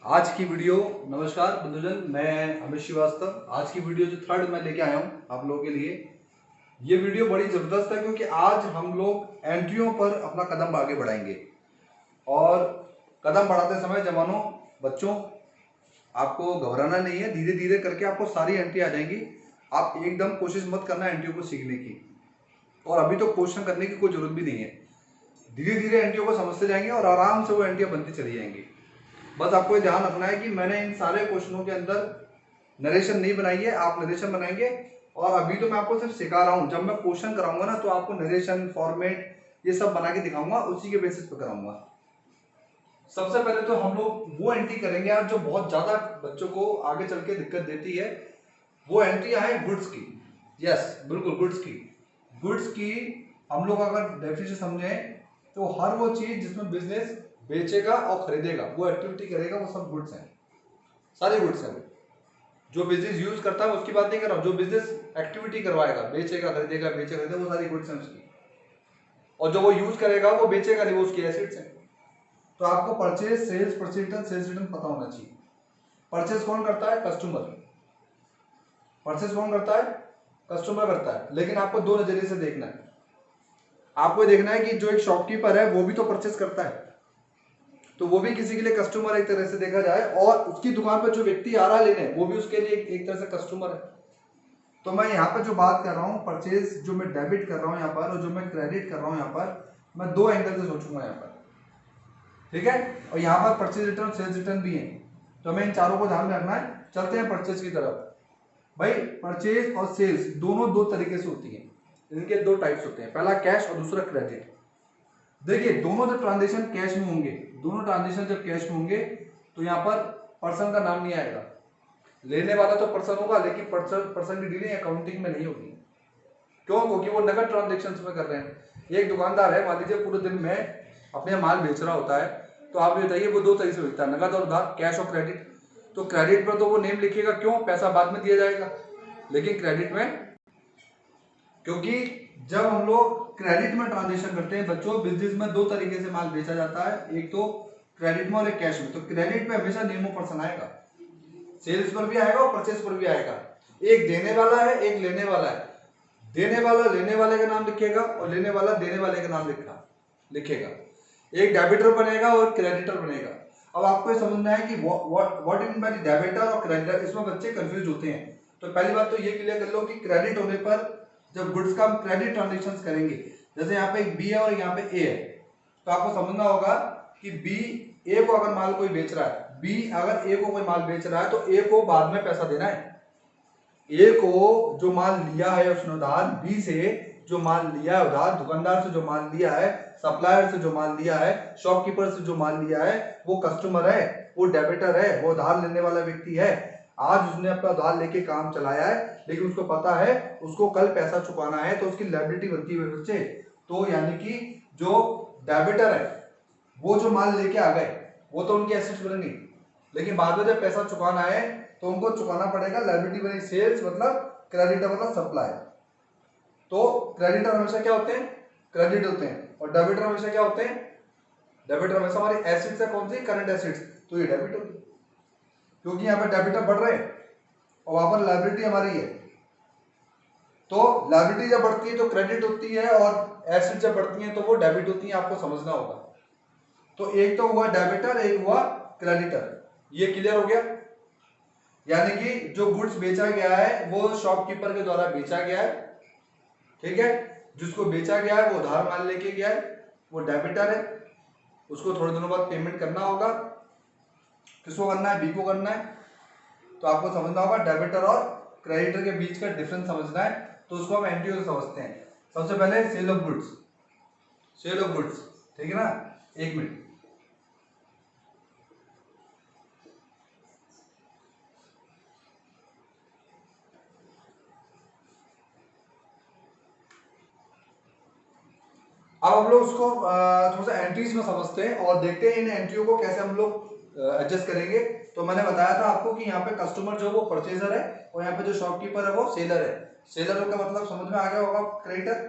आज की वीडियो, नमस्कार बंधुजन, मैं अमित श्रीवास्तव। आज की वीडियो जो थर्ड मैं लेके आया हूँ आप लोगों के लिए, ये वीडियो बड़ी ज़बरदस्त है क्योंकि आज हम लोग एंट्रियों पर अपना कदम आगे बढ़ाएंगे। और कदम बढ़ाते समय जवानों, बच्चों, आपको घबराना नहीं है। धीरे धीरे करके आपको सारी एंट्री आ जाएंगी। आप एकदम कोशिश मत करना एंट्रियों को सीखने की, और अभी तो क्वेश्चन करने की कोई जरूरत भी नहीं है। धीरे धीरे एंट्रियों को समझते जाएंगे और आराम से वो एंट्रियाँ बनती चली जाएंगी। बस आपको ये ध्यान रखना है कि मैंने इन सारे क्वेश्चनों के अंदर नरेशन नहीं बनाई है, आप नरेशन बनाएंगे। और अभी तो मैं आपको सिर्फ सिखा रहा हूं, जब मैं क्वेश्चन कराऊंगा ना तो आपको नरेशन फॉर्मेट ये सब बना के दिखाऊंगा, उसी के बेसिस पे कराऊंगा। सबसे पहले तो हम लोग वो एंट्री करेंगे यार जो बहुत ज्यादा बच्चों को आगे चल के दिक्कत देती है। वो एंट्री है गुड्स की। यस, बिल्कुल गुड्स की। गुड्स की हम लोग अगर डेफिनेशन समझें तो हर वो चीज जिसमें बिजनेस बेचेगा और खरीदेगा, वो एक्टिविटी करेगा, वो सब गुड्स हैं। सारे गुड्स हैं। जो बिजनेस यूज करता है उसकी बात नहीं कर रहा हूं, जो बिजनेस एक्टिविटी करवाएगा, बेचेगा खरीदेगा, बेचेगा खरीदेगा, वो सारी गुड्स हैं उसकी। और जो वो यूज करेगा वो बेचेगा नहीं, वो उसकी एसेट्स हैं। तो आपको purchase, sales, purchase return, sales return पता होना चाहिए। परचेज कौन करता है? कस्टमर। परचेज कौन करता है? कस्टमर करता है। लेकिन आपको दो नजरिए से देखना है। आपको देखना है कि जो एक शॉपकीपर है वो भी तो परचेज करता है, तो वो भी किसी के लिए कस्टमर एक तरह से देखा जाए, और उसकी दुकान पर जो व्यक्ति आ रहा है लेने, वो भी उसके लिए एक तरह से कस्टमर है। तो मैं यहाँ पर जो बात कर रहा हूँ, परचेज जो मैं डेबिट कर रहा हूँ यहाँ पर और जो मैं क्रेडिट कर रहा हूँ यहाँ पर, मैं दो एंगल से सोचूंगा यहाँ पर, ठीक है। और यहाँ पर परचेज रिटर्न, सेल्स रिटर्न भी है, तो हमें इन चारों को ध्यान में रखना है। चलते हैं परचेज की तरफ। भाई, परचेज और सेल्स दोनों दो तरीके से होती है। इनके दो टाइप्स होते हैं, पहला कैश और दूसरा क्रेडिट। देखिए, दोनों जब ट्रांजेक्शन कैश में होंगे, दोनों ट्रांजेक्शन जब कैश में होंगे तो यहाँ पर पर्सन का नाम नहीं आएगा। लेने वाला तो पर्सन होगा, लेकिन पर्सन की डीलिंग अकाउंटिंग में नहीं होगी। क्यों? क्योंकि वो नगद ट्रांजेक्शन में कर रहे हैं। एक दुकानदार है, मान लीजिए पूरे दिन में अपने माल बेच रहा होता है, तो आप ये बताइए वो दो तरीके से बेचता है, नगद और उधार, कैश और क्रेडिट। तो क्रेडिट पर तो वो नेम लिखेगा, क्यों? पैसा बाद में दिया जाएगा। लेकिन क्रेडिट में, क्योंकि जब हम लोग क्रेडिट में ट्रांजेक्शन करते हैं बच्चों, बिजनेस में दो तरीके से माल बेचा जाता है, एक तो क्रेडिट में और एक कैश में। तो क्रेडिट में हमेशा नेम ऑफ पर्सन आएगा, सेल्स पर भी आएगा और परचेस पर भी आएगा। एक देने वाला है, एक लेने वाला है। देने वाला लेने वाले का नाम लिखेगा और लेने वाला देने वाले का नाम लिखेगा। एक डेबिटर बनेगा और क्रेडिटर बनेगा। अब आपको ये समझना है कि व्हाट इन बाय डेबिटर और क्रेडिटर, इसमें बच्चे कंफ्यूज होते हैं। तो पहली बात तो ये क्लियर कर लो कि क्रेडिट होने पर जब गुड्स का हम क्रेडिट ट्रांजेक्शन करेंगे, जैसे यहाँ पे एक बी है और यहाँ पे ए है, तो आपको समझना होगा कि बी ए को अगर माल कोई बेच रहा है, बी अगर ए को कोई माल बेच रहा है, तो ए को बाद में पैसा देना है। ए को जो माल लिया है उसने उधार, बी से जो माल लिया है उधार, दुकानदार से जो माल लिया है, सप्लायर से जो माल लिया है, शॉपकीपर से जो माल लिया है, वो कस्टमर है, वो डेबिटर है, वो उधार लेने वाला व्यक्ति है। आज उसने अपना उधार लेके काम चलाया है, लेकिन उसको पता है उसको कल पैसा चुकाना है, तो उसकी लायबिलिटी बनती है बच्चे। तो यानी कि जो डेबिटर है वो जो माल लेके आ गए वो तो उनकी एसेट्स बनेंगी, लेकिन बाद में जब पैसा चुकाना है तो उनको चुकाना पड़ेगा, लायबिलिटी बनेगी। सेल्स मतलब क्रेडिटर मतलब सप्लाई। तो क्रेडिटर हमेशा क्या होते हैं? क्रेडिट होते हैं। और डेबिटर हमेशा क्या होते हैं? डेबिटर हमेशा हमारी एसेट्स है, कौन सी? करंट एसेट्स, तो ये डेबिट होगी, क्योंकि यहाँ पे डेबिटर बढ़ रहे हैं और वहां पर लायबिलिटी हमारी है। तो लायबिलिटी जब बढ़ती है तो क्रेडिट होती है, और एसेट जब बढ़ती है तो वो डेबिट होती है। आपको समझना होगा। तो एक तो हुआ डेबिटर, एक हुआ क्रेडिटर। ये क्लियर हो गया? यानी कि जो गुड्स बेचा गया है वो शॉपकीपर के द्वारा बेचा गया है, ठीक है। जिसको बेचा गया है वो उधार माल लेके गया है, वो डेबिटर है। उसको थोड़े दिनों बाद पेमेंट करना होगा। किसको करना है? बी को करना है। तो आपको समझना होगा डेबिटर और क्रेडिटर के बीच का डिफरेंस समझना है। तो उसको हम एनटीओ से समझते हैं। सबसे पहले sale of goods, sale of goods, ठीक है ना। एक मिनट, अब हम लोग उसको थोड़ा सा एंट्रीज में समझते हैं और देखते हैं इन एंट्रियों को कैसे हम लोग एडजस्ट करेंगे। तो मैंने बताया था आपको कि यहाँ पे कस्टमर जो वो परचेजर है, और यहाँ पे जो शॉपकीपर है वो सेलर है। सेलर का मतलब समझ में आ गया होगा, क्रेडिटर।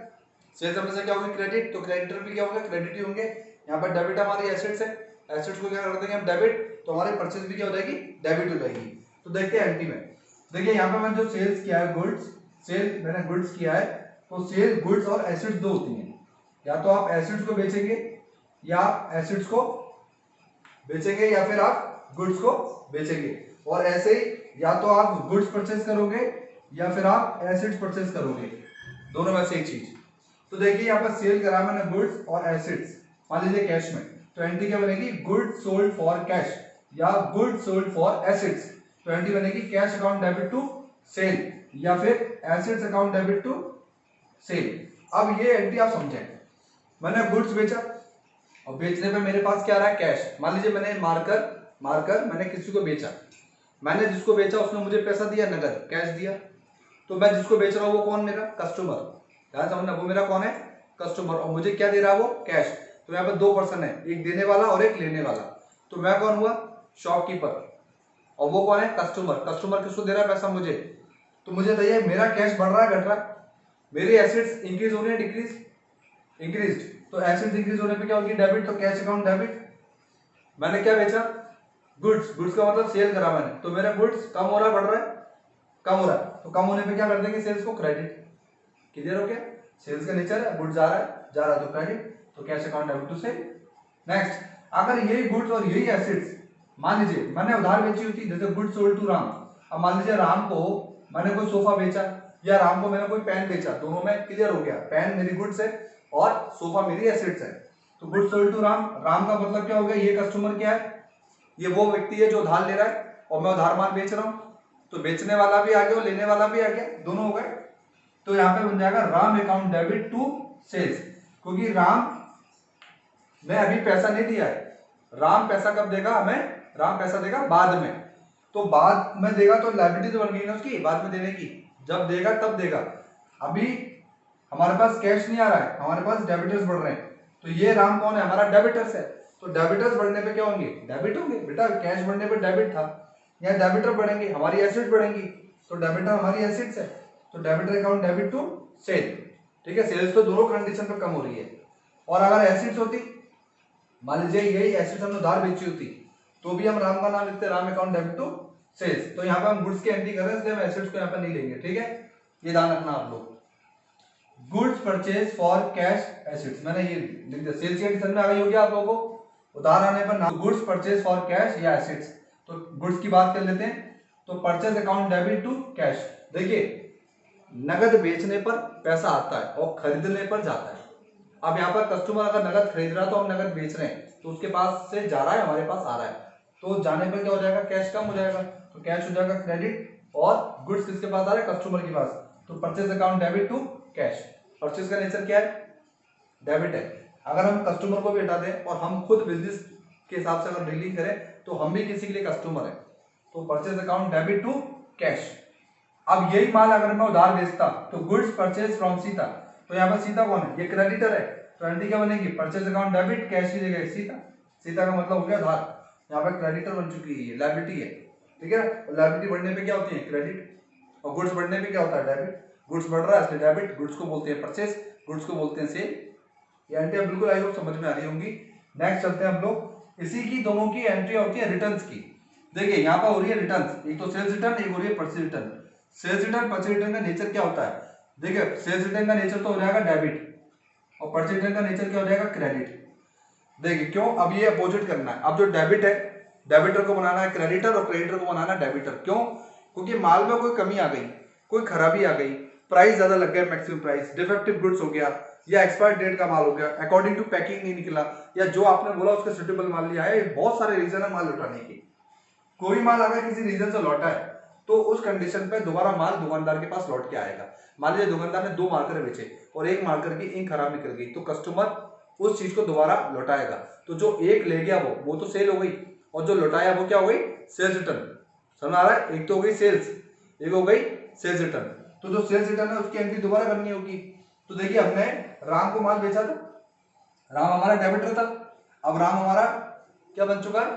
सेल्स में से क्या होगी? क्रेडिट। तो क्रेडिटर भी क्या होंगे? क्रेडिट ही होंगे। यहाँ पर डेबिट हमारी एसेट्स है, एसेट्स को क्या कर देंगे हम? डेबिट। तो हमारी परचेज भी क्या हो जाएगी, डेबिट हो जाएगी। तो देखते हैं एंट्री में, देखिए यहाँ पे मैंने जो सेल्स किया है गुड्स, सेल मैंने गुड्स किया है, तो सेल गुड्स और एसिड्स दो होती हैं, या तो आप एसिड्स को बेचेंगे या एसिड्स को बेचेंगे या फिर आप गुड्स को बेचेंगे। और ऐसे ही या तो आप गुड्स परचेज करोगे या फिर आप एसिड्स परचेज करोगे, दोनों में से एक चीज। तो देखिए यहाँ पर सेल करा मैंने गुड्स और एसिड्स, मान लीजिए कैश में, तो एंट्री क्या बनेगी, गुड्स सोल्ड फॉर कैश या गुड्स सोल्ड फॉर एसिड्स। तो एंट्री बनेगी cash account debit to sale या फिर assets account debit to sale. अब ये एंट्री आप समझें, मैंने गुड्स बेचा और बेचने पे मेरे पास क्या आ रहा है, कैश। मान लीजिए मैंने मार्कर मैंने किसी को बेचा, मैंने जिसको बेचा उसने मुझे पैसा दिया, नगद कैश दिया। तो मैं जिसको बेच रहा हूँ वो कौन, मेरा कस्टमर, ध्यान समझना, वो मेरा कौन है, कस्टमर, और मुझे क्या दे रहा है वो, कैश। तो यहाँ पर दो पर्सन है, एक देने वाला और एक लेने वाला। तो मैं कौन हुआ, शॉपकीपर, और वो कौन है, कस्टमर। कस्टमर किसको दे रहा है पैसा, मुझे। तो मुझे बताइए मेरा कैश बढ़ रहा है घट रहा है, मेरी एसेट्स इंक्रीज हो रही है डिक्रीज, इंक्रीज। तो एसेट्स इंक्रीज होने पे क्या होगी, डेबिट, तो कैश अकाउंट डेबिट। मैंने क्या बेचा, गुड्स, गुड्स का मतलब सेल करा मैंने, तो मेरा गुड्स कम हो रहा है, बढ़ रहा है, कम हो रहा है, तो कम होने पे क्या कर देंगे, सेल्स को क्रेडिट। क्लियर हो गया, सेल्स का नेचर है, गुड्स जा रहा है तो क्रेडिट, तो cash account debit to sale. Next, अगर यही गुड्स और यही एसेट्स, मान लीजिए मैंने उधार बेची होती, जैसे गुड्स सोल्ड टू राम, अब मान लीजिए राम को मैंने कोई सोफा बेचा या राम को मैंने कोई पेन बेचा, दोनों में क्लियर हो गया, पेन मेरी गुड्स है और सोफा मेरी एसेट्स है। तो goods sold to Ram, Ram का मतलब क्या हो गया, ये कस्टमर क्या है, ये वो व्यक्ति है जो उधार ले रहा है और मैं उधार माल बेच रहा हूं, तो बेचने वाला भी आ गया और लेने वाला भी आ गया, दोनों हो गए। तो यहां पे बन जाएगा Ram account debit to sales, क्योंकि राम ने अभी पैसा नहीं दिया है, राम पैसा कब देगा हमें, राम पैसा देगा बाद में, तो बाद में देगा तो लायबिलिटी तो बन गई ना उसकी, बाद में देने की, जब देगा तब देगा। अभी हमारे पास कैश नहीं आ रहा है, हमारे पास डेबिटर्स बढ़ रहे हैं, तो ये राम कौन है, हमारा डेबिटर्स है। तो डेबिटर्स बढ़ने पे क्या होंगे, डेबिट होंगे बेटा, कैश बढ़ने पे डेबिट था, या डेबिटर बढ़ेंगे, हमारी एसेट बढ़ेंगी, तो डेबिटर हमारी एसेट्स है, तो debtor account debit to sale. ठीक है, सेल्स तो दोनों कंडीशन पे कम हो रही है। और अगर एसेट्स होती, मान लीजिए यही एसेट्स हमने उधार बेची होती, तो भी हम राम का नाम लिखते, Ram account debit to sales. तो यहाँ पे हम गुड्स की एंट्री कर रहे हैं, इसलिए हम एसेट्स को यहाँ पे नहीं लेंगे। ठीक है, ये ध्यान रखना आप लोग। Goods purchase for cash assets, मैंने ये लिख दिया, सेल्स की एंट्री में आ गई होगी आप लोगों को, उधार आने पर ना, गुड्स परचेज फॉर कैश या एसेट्स। तो गुड्स की बात कर लेते हैं, तो purchase account debit to cash. देखिए नगद बेचने पर पैसा आता है और खरीदने पर जाता है। अब यहाँ पर कस्टमर अगर नगद खरीद रहा है तो हम नगद बेच रहे हैं, तो उसके पास से जा रहा है, हमारे पास आ रहा है, तो जाने पर क्या हो जाएगा, कैश कम हो जाएगा, तो कैश हो जाएगा क्रेडिट, और गुड्स किसके पास आ रहा है, कस्टमर के पास, तो purchase account debit to cash. Purchase का नेचर क्या है, डेबिट है। अगर हम कस्टमर को भी हटा दें और हम खुद बिजनेस के हिसाब से अगर डीलिंग करें तो हम भी किसी के लिए कस्टमर है, तो purchase account debit to cash. अब यही माल अगर मैं उधार बेचता तो गुड्स परचेज फ्रॉम सीता, तो यहाँ पर सीता कौन है, ये क्रेडिटर है, तो एंट्री क्या बनेगी, परचेज अकाउंट डेबिट, कैश की जगह सीता, सीता का मतलब हो गया उधार, यहाँ पर क्रेडिटर बन चुकी है, लायबिलिटी है। ठीक है, लायबिलिटी बढ़ने पे क्या होती है, क्रेडिट, और गुड्स बढ़ने पे क्या होता है, डेबिट। गुड्स बढ़ रहा है इसलिए डेबिट, गुड्स को बोलते हैं परचेज, गुड्स को बोलते हैं सेल। ये एंट्री बिल्कुल आई होप समझ में आ रही होंगी। नेक्स्ट चलते हैं हम लोग, इसी की दोनों की एंट्री होती है रिटर्न्स की। देखिए यहाँ पर हो रही है रिटर्न्स, एक तो सेल्स रिटर्न, एक हो रही है purchase return. Sales return purchase return का नेचर क्या होता है, देखिए सेल्स रिटर्न का नेचर तो हो जाएगा डेबिट और परचेज रिटर्न का नेचर क्या हो जाएगा, क्रेडिट। देखिए क्यों, अब ये अपोजिट करना है, अब जो डेबिट है, डेबिटर को बनाना है क्रेडिटर और क्रेडिटर को बनाना है डेबिटर। क्यों, क्योंकि माल में कोई कमी आ गई, कोई खराबी आ गई, प्राइस ज्यादा लग गया, मैक्सिमम प्राइस, डिफेक्टिव गुड्स हो गया, या एक्सपायर डेट का माल हो गया, अकॉर्डिंग टू पैकिंग नहीं निकला, या जो आपने बोला उसके सुटेबल माल नहीं आया, बहुत सारे रीजन है माल लौटाने की। कोई माल अगर किसी रीजन से लौटा है तो उस कंडीशन पे दोबारा माल दुकानदार के पास लौट के आएगा। मान लीजिए दुकानदार ने 2 मार्कर बेचे और एक मार्कर की इंक खराब निकल गई, तो कस्टमर उस चीज को दोबारा लौटाएगा, तो जो एक ले गया वो तो सेल हो गई, और जो लौटाया वो क्या हो गई, सेल्स रिटर्न। समझ आ रहा है, एक तो हो गई सेल्स, एक हो गई सेल्स रिटर्न। तो जो सेल्स रिटर्न है उसकी एंट्री दोबारा करनी होगी। तो देखिए हमने राम को माल बेचा था, राम हमारा डेबिटर था, अब राम हमारा क्या बन चुका है,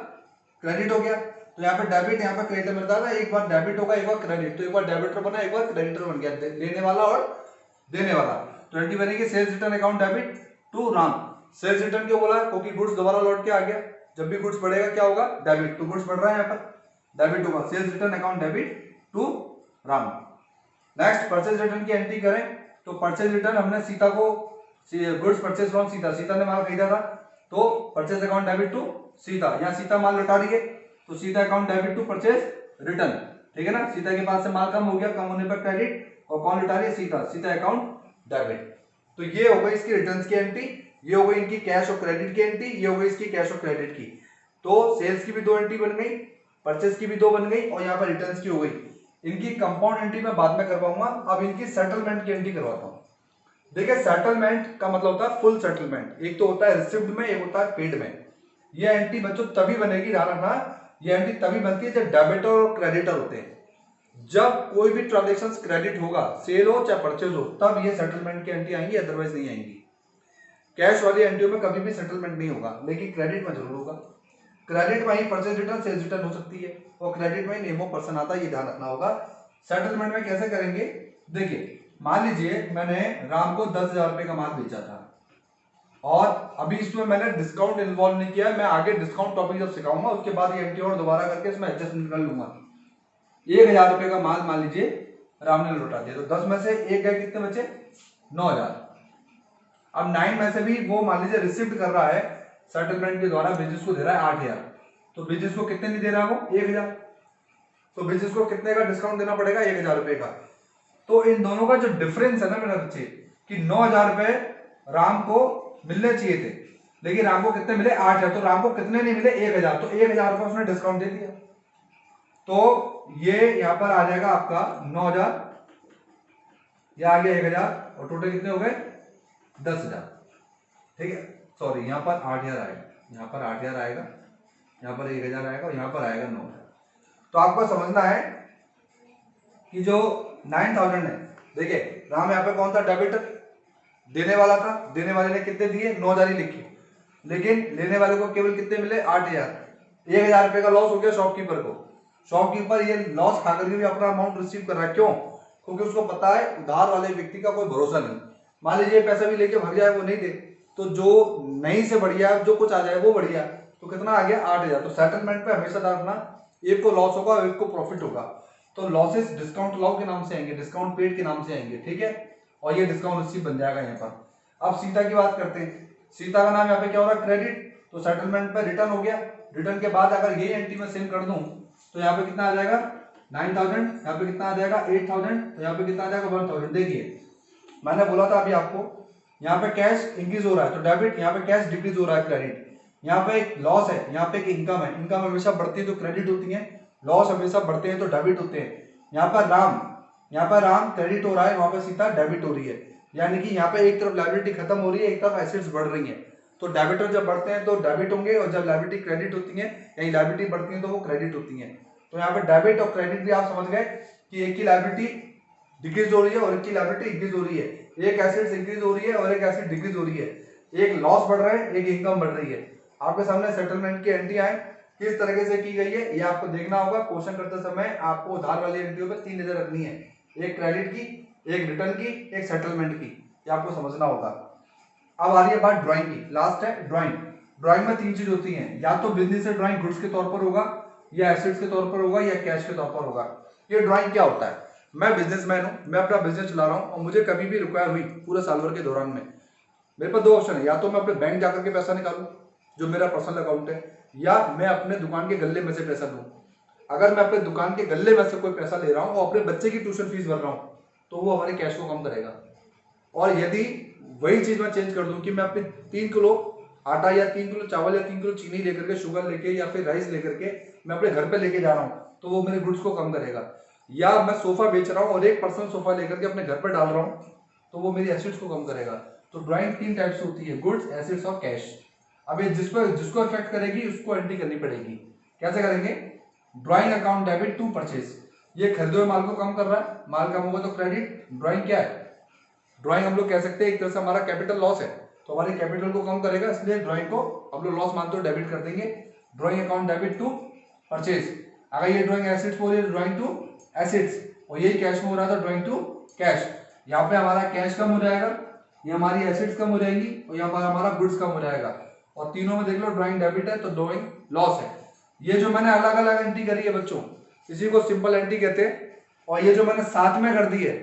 क्रेडिट हो गया। तो यहाँ पे डेबिट, यहाँ पे क्रेडिट मिलता था, एक बार डेबिट होगा एक बार क्रेडिट, तो एक बार डेबिटर बना एक बार क्रेडिटर बन गया, लेने वाला और देने वाला। तो बनेगी sales return account debit to Ram. Sales return क्यों बोला, क्योंकि गुड्स दोबारा लौट के आ गया, जब भी गुड्स बढ़ेगा क्या होगा, डेबिट, तो गुड्स बढ़ रहा है यहाँ पर, डेबिट होगा, sales return account debit to Ram. Next purchase return की एंट्री करें तो परचेज रिटर्न हमने सीता को, goods purchase from Sita, Sita ने माल खरीदा था तो purchase account debit to Sita, यहाँ सीता माल लौटा रही है तो Sita account debit to purchase return, ठीक है ना, सीता के पास से माल कम हो गया, कम होने पर क्रेडिट, और कौन लौटा रही है, सीता, सीता अकाउंट डेबिट। तो ये हो गई इसकी रिटर्न्स की एंट्री, ये हो गई इनकी कैश और क्रेडिट की एंट्री, ये हो गई इसकी कैश और क्रेडिट की। तो सेल्स की भी 2 एंट्री बन गई, परचेज की भी 2 बन गई, और यहाँ पर रिटर्न्स की हो गई। इनकी कंपाउंड एंट्री मैं बाद में करवाऊंगा, अब इनकी सेटलमेंट की एंट्री करवाता हूं। देखिए सेटलमेंट का मतलब होता है फुल सेटलमेंट, एक तो होता है रिसिप्ट में, एक होता है पेड में। ये एंट्री बच्चों तभी बनेगी, ध्यान रखना, ये एंट्री तभी बनती है जब डेबिटर और क्रेडिटर होते हैं। जब कोई भी ट्रांजेक्शन क्रेडिट होगा, सेल हो चाहे परचेज हो, तब ये सेटलमेंट की एंट्री आएंगी, अदरवाइज नहीं आएंगी। कैश वाली एंट्रियों में कभी भी सेटलमेंट नहीं होगा, लेकिन क्रेडिट में जरूर होगा। क्रेडिट में ही परचेज रिटर्न, सेल्स रिटर्न हो सकती है, और क्रेडिट में ही नेम ऑफ पर्सन आता है, ये ध्यान रखना होगा। सेटलमेंट में कैसे करेंगे, देखिए मान लीजिए मैंने राम को 10,000 रुपए का माल बेचा था, और अभी इसमें मैंने डिस्काउंट इन्वॉल्व नहीं किया है, मैं आगे डिस्काउंट टॉपिक जब सिखाऊंगा उसके बाद ये एंट्री और दोबारा करके इसमें एडजस्टमेंट कर लूंगा। 1,000 रुपए का माल मान लीजिए राम ने लौटा दिया, तो 10 में से 1 गए, कितने बचे, 9,000। अब 9 में से भी वो मान लीजिए रिसिप्ट कर रहा है, सेटलमेंट के द्वारा बिजनेस को दे रहा है 8,000, तो बिजनेस को कितने नहीं दे रहा, वो 1,000, तो बिजनेस को कितने का डिस्काउंट देना पड़ेगा, 1,000 रुपए का। तो इन दोनों का जो डिफरेंस है ना मेरे बच्चे, कि 9,000 रुपए राम को मिलने चाहिए थे, लेकिन राम को कितने मिले, 8,000, तो राम को कितने नहीं मिले, 1,000, तो 1,000 रुपए उसने डिस्काउंट दे दिया। तो ये यहां पर आ जाएगा आपका 9,000, यह आ गया 1,000, और टोटल कितने हो गए, 10,000, ठीक है, सॉरी यहाँ पर 8,000 आएगा, यहाँ पर 8,000 आएगा, यहाँ पर 1,000 आएगा, और यहाँ पर आएगा 9,000। तो आपको समझना है कि जो 9,000 है, देखिए राम यहाँ पे कौन था, डेबिटर, देने वाला था, देने वाले ने कितने दिए, 9,000 ही लिखे, लेकिन लेने वाले को केवल कितने मिले, 8,000, 1,000 रुपए का लॉस हो गया शॉपकीपर को। शॉपकीपर ये लॉस खाकर के भी अपना अमाउंट रिसीव कर रहा है, क्यों, क्योंकि उसको पता है उधार वाले व्यक्ति का कोई भरोसा नहीं, मान लीजिए पैसा भी लेके भाग जाए, वो नहीं दे, तो जो नहीं से बढ़िया जो कुछ आ जाए वो बढ़िया, तो कितना आ गया, 8,000। तो सेटलमेंट पे हमेशा ध्यान रखना, एक को लॉस होगा और एक को प्रॉफिट होगा, तो लॉसेस डिस्काउंट अलाउ के नाम से आएंगे, डिस्काउंट पेड के नाम से आएंगे, ठीक है, और ये डिस्काउंट रिसीव बन जाएगा यहाँ पर। अब सीता की बात करते हैं, सीता का नाम यहाँ पे क्या हो रहा है, क्रेडिट, तो सेटलमेंट पे रिटर्न हो गया, रिटर्न के बाद अगर यही एंट्री में सेम कर दूं तो यहाँ पे कितना आ जाएगा, 9,000, यहाँ पे कितना आ जाएगा, 8,000, तो यहाँ पे कितना आ जाएगा, 1,000। देखिए मैंने बोला था अभी आपको, यहाँ पे कैश इंक्रीज हो रहा है तो डेबिट, यहाँ पे कैश डिक्रीज हो रहा है क्रेडिट, यहाँ पे एक लॉस है, यहाँ पे एक इनकम है, इनकम हमेशा बढ़ती है तो क्रेडिट होती है, लॉस हमेशा बढ़ते हैं तो डेबिट होते हैं। यहाँ पर राम क्रेडिट हो रहा है, वहां पर सीता डेबिट हो रही है, यानी कि यहाँ पे एक तरफ लायबिलिटी खत्म हो रही है, एक तरफ एसेट्स बढ़ रही है। तो डेबिटर जब बढ़ते हैं तो डेबिट होंगे, और जब लायबिलिटी क्रेडिट होती है, यानी लायबिलिटी बढ़ती है तो वो क्रेडिट होती है। तो यहाँ पे डेबिट और क्रेडिट भी आप समझ गए कि एक की लायबिलिटी डिक्रीज हो रही है और एक की लायबिलिटी इंक्रीज हो रही है, एक एसेट्स इंक्रीज हो रही है और एक एसेट डिक्रीज हो रही है, एक लॉस बढ़ रहा है, एक इनकम बढ़ रही है। आपके सामने सेटलमेंट की एंट्री आए किस तरीके से की गई है ये आपको देखना होगा। क्वेश्चन करते समय आपको उधार वाली एंट्रियों पे 3 नजर रखनी है, एक क्रेडिट की, एक रिटर्न की, एक सेटलमेंट की, ये आपको समझना होगा। अब आ रही है बात ड्राइंग की, लास्ट है ड्राइंग। ड्राइंग में 3 चीज होती हैं, या तो बिजनेस से ड्राइंग गुड्स के तौर पर होगा, या एसेट्स के तौर पर होगा, या कैश के तौर पर होगा। ये ड्राइंग क्या होता है, मैं बिजनेसमैन हूं, मैं अपना बिजनेस चला रहा हूं और मुझे कभी भी रिक्वायर हुई पूरे साल भर के दौरान में, मेरे पास 2 ऑप्शन है, या तो मैं अपने बैंक जाकर के पैसा निकालूं जो मेरा पर्सनल अकाउंट है, या मैं अपने दुकान के गल्ले में से पैसा लूं। अगर मैं अपने दुकान के गल्ले में से कोई पैसा ले रहा हूं और अपने बच्चे की ट्यूशन फीस भर रहा हूं तो वो हमारे कैश को कम करेगा। और यदि वही चीज मैं चेंज कर दूं कि मैं अपने 3 किलो आटा या 3 किलो चावल या 3 किलो चीनी लेकर के, शुगर लेके या फिर राइस लेकर के मैं अपने घर पे लेके जा रहा हूं तो वो मेरे गुड्स को कम करेगा। या मैं सोफा बेच रहा हूं और एक पर्सन सोफा लेकर के अपने घर पे डाल रहा हूं तो वो मेरी एसेट्स को कम करेगा। तो ड्राइंग 3 टाइप से होती है, गुड्स, एसेट्स और कैश। अब ये जिसको इफेक्ट करेगी उसको एंट्री करनी पड़ेगी। कैसे करेंगे, drawing account debit to purchase, ये खरीदे हुए माल को कम कर रहा है, माल कम होगा तो क्रेडिट। ड्राइंग क्या है, ड्राइंग हम लोग कह सकते हैं एक तरह से हमारा कैपिटल लॉस है, तो हमारे कैपिटल को कम करेगा, इसलिए ड्राइंग को हम लोग लॉस मानते हो डेबिट कर देंगे। Drawing account debit to purchase. अगर ये ड्राइंग एसेट्स हो रही है ड्राइंग टू एसेट्स, और यही कैश में हो रहा था ड्राइंग टू कैश। यहाँ पे हमारा कैश कम हो जाएगा, ये हमारी एसेट्स कम हो जाएंगी और यहाँ पर हमारा गुड्स कम हो जाएगा। और तीनों में देख लो ड्राइंग डेबिट है तो ड्राइंग लॉस है। ये जो मैंने अलग अलग एंट्री करी है बच्चों, इसी को सिंपल एंट्री कहते हैं। और ये जो मैंने साथ में कर दी है,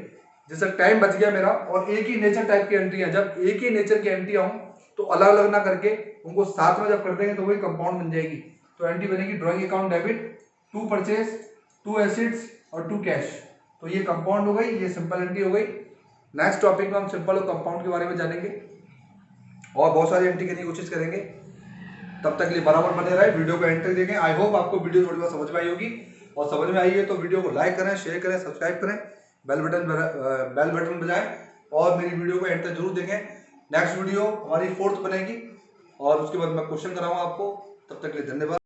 जैसे टाइम बच गया मेरा, और एक ही नेचर टाइप की एंट्री है, जब एक ही नेचर की एंट्री आऊं तो अलग अलग ना करके उनको साथ में जब कर देंगे तो वही कंपाउंड बन जाएगी। तो एंट्री बनेगी drawing account debit, 2 purchase, 2 acids और 2 कैश। तो ये कंपाउंड हो गई, ये सिंपल एंट्री हो गई। नेक्स्ट टॉपिक में हम सिंपल और कंपाउंड के बारे में जानेंगे और बहुत सारी एंट्री करने की कोशिश करेंगे। तब तक के लिए बराबर बने रहे, वीडियो को एंट्री देखें। आई होप आपको वीडियो थोड़ी बहुत समझ में आई होगी, और समझ में आई है तो वीडियो को लाइक करें, शेयर करें, सब्सक्राइब करें, बेल बटन बजाएं और मेरी वीडियो को एंड तक जरूर देखें। नेक्स्ट वीडियो हमारी 4th बनेगी और उसके बाद मैं क्वेश्चन कराऊंगा आपको। तब तक के लिए धन्यवाद।